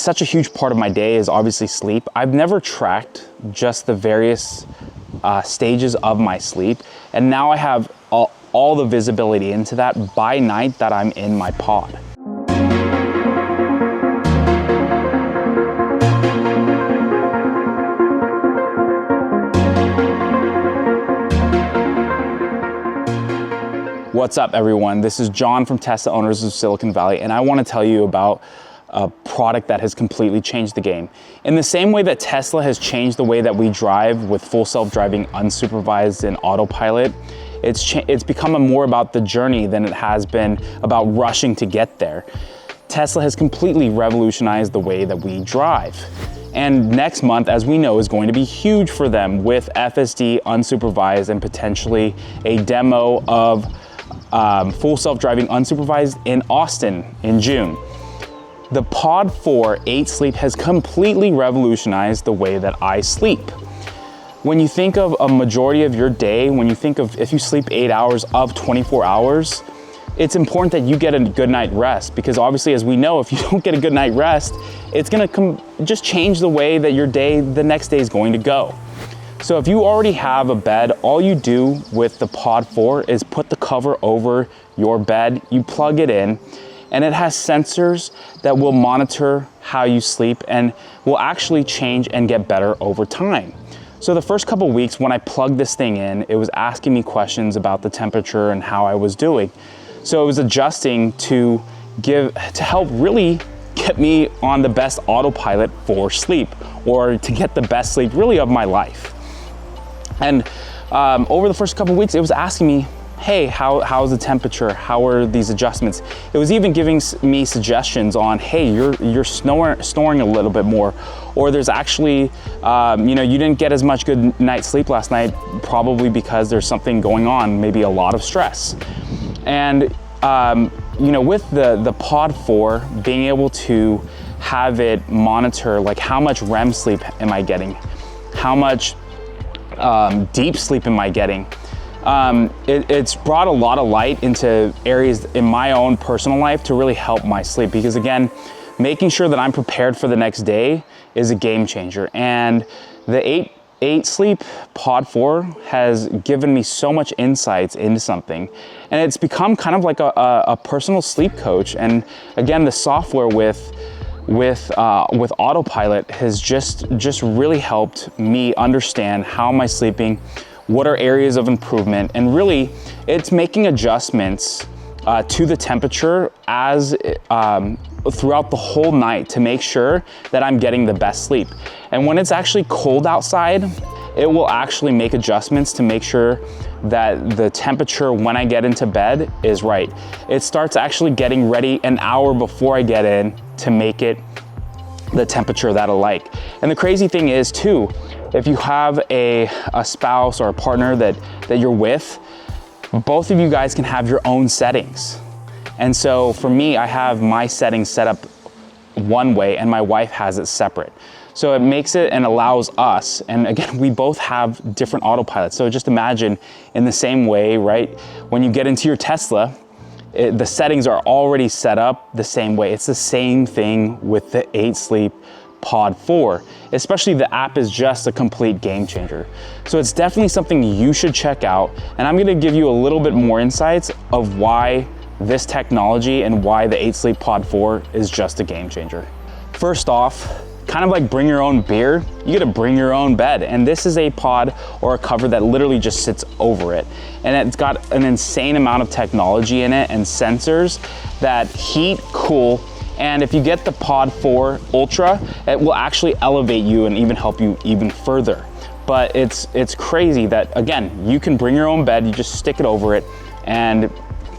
such a huge part of my day is obviously sleep. I've never tracked just the various stages of my sleep, and now I have all the visibility into that by night that I'm in my pod. What's up, everyone? This is John from Tesla Owners of Silicon Valley, and I want to tell you about a product that has completely changed the game. In the same way that Tesla has changed the way that we drive with full self-driving, unsupervised, and autopilot, it's become more about the journey than it has been about rushing to get there. Tesla has completely revolutionized the way that we drive. And next month, as we know, is going to be huge for them with FSD, unsupervised, and potentially a demo of full self-driving unsupervised in Austin in June. The Pod 4 8 Sleep has completely revolutionized the way that I sleep. When you think of a majority of your day, when you think of if you sleep 8 hours of 24 hours, it's important that you get a good night rest, because obviously, as we know, if you don't get a good night rest, it's gonna just change the way that your day, the next day is going to go. So if you already have a bed, all you do with the Pod 4 is put the cover over your bed, you plug it in, and it has sensors that will monitor how you sleep and will actually change and get better over time. So the first couple weeks when I plugged this thing in, it was asking me questions about the temperature and how I was doing. So it was adjusting to help really get me on the best autopilot for sleep, or to get the best sleep really of my life. And over the first couple of weeks, it was asking me, hey, how's the temperature? How are these adjustments? It was even giving me suggestions on, hey, you're snoring a little bit more, or there's actually, you didn't get as much good night's sleep last night, probably because there's something going on, maybe a lot of stress. And with the Pod 4, being able to have it monitor like how much REM sleep am I getting, how much deep sleep am I getting? It's brought a lot of light into areas in my own personal life to really help my sleep, because again, making sure that I'm prepared for the next day is a game changer. And the 8 Sleep Pod 4 has given me so much insights into something, and it's become kind of like a personal sleep coach. And again, the software with Autopilot has just really helped me understand how am I sleeping, what are areas of improvement, and really it's making adjustments to the temperature as throughout the whole night to make sure that I'm getting the best sleep. And when it's actually cold outside, it will actually make adjustments to make sure that the temperature when I get into bed is right. It starts actually getting ready an hour before I get in to make it the temperature that I like. And the crazy thing is too, if you have a spouse or a partner that you're with, both of you guys can have your own settings. And so for me, I have my settings set up one way and my wife has it separate. So it makes it and allows us, and again, we both have different autopilots. So just imagine in the same way, right? When you get into your Tesla, the settings are already set up the same way. It's the same thing with the 8 Sleep Pod 4, especially the app is just a complete game changer. So it's definitely something you should check out. And I'm gonna give you a little bit more insights of why this technology and why the 8 Sleep Pod 4 is just a game changer. First off, kind of like bring your own beer, you gotta bring your own bed. And this is a pod or a cover that literally just sits over it. And it's got an insane amount of technology in it and sensors that heat, cool, and if you get the Pod 4 Ultra, it will actually elevate you and even help you even further. But it's crazy that, again, you can bring your own bed, you just stick it over it, and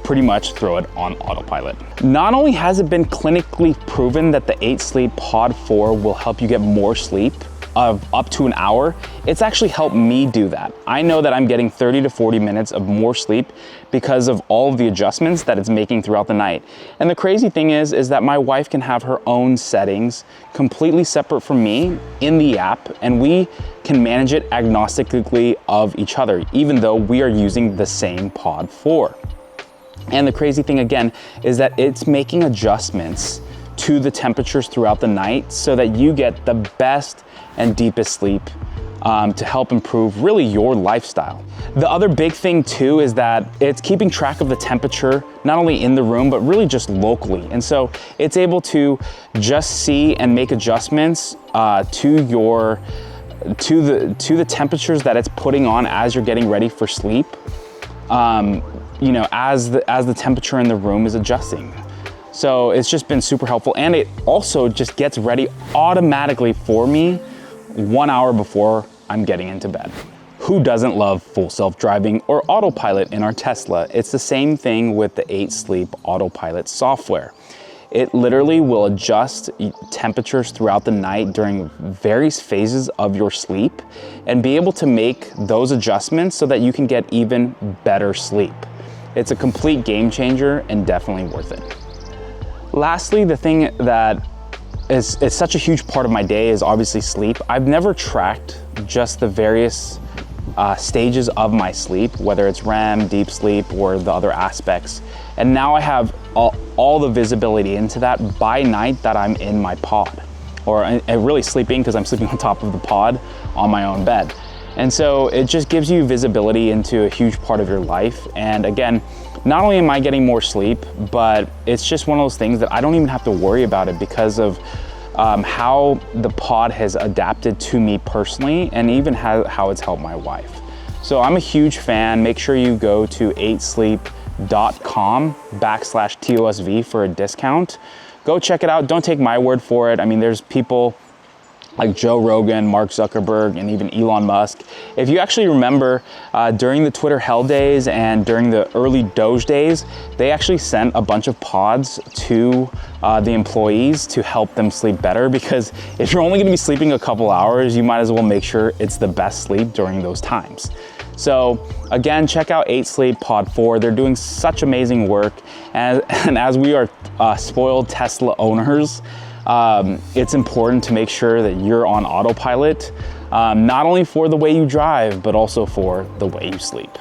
pretty much throw it on autopilot. Not only has it been clinically proven that the 8 Sleep Pod 4 will help you get more sleep of up to an hour, it's actually helped me do that. I know that I'm getting 30 to 40 minutes of more sleep because of all of the adjustments that it's making throughout the night. And the crazy thing is that my wife can have her own settings completely separate from me in the app, and we can manage it agnostically of each other, even though we are using the same Pod 4. And the crazy thing again is that it's making adjustments to the temperatures throughout the night so that you get the best and deepest sleep to help improve really your lifestyle. The other big thing too is that it's keeping track of the temperature, not only in the room, but really just locally. And so it's able to just see and make adjustments to the temperatures that it's putting on as you're getting ready for sleep, you know, as the temperature in the room is adjusting. So it's just been super helpful. And it also just gets ready automatically for me 1 hour before I'm getting into bed. Who doesn't love full self-driving or autopilot in our Tesla? It's the same thing with the 8 Sleep Autopilot software. It literally will adjust temperatures throughout the night during various phases of your sleep and be able to make those adjustments so that you can get even better sleep. It's a complete game changer and definitely worth it. Lastly, the thing that is such a huge part of my day is obviously sleep. I've never tracked just the various stages of my sleep, whether it's REM, deep sleep, or the other aspects. And now I have all the visibility into that by night that I'm in my pod, or really sleeping, because I'm sleeping on top of the pod on my own bed. And so it just gives you visibility into a huge part of your life. And again, not only am I getting more sleep, but it's just one of those things that I don't even have to worry about it because of how the pod has adapted to me personally, and even how it's helped my wife. So I'm a huge fan. Make sure you go to 8sleep.com/TOSV for a discount. Go check it out. Don't take my word for it. I mean, there's people like Joe Rogan, Mark Zuckerberg, and even Elon Musk. If you actually remember, during the Twitter hell days and during the early Doge days, they actually sent a bunch of pods to the employees to help them sleep better, because if you're only gonna be sleeping a couple hours, you might as well make sure it's the best sleep during those times. So again, check out 8 Sleep Pod 4. They're doing such amazing work. And as we are spoiled Tesla owners, it's important to make sure that you're on autopilot, not only for the way you drive, but also for the way you sleep.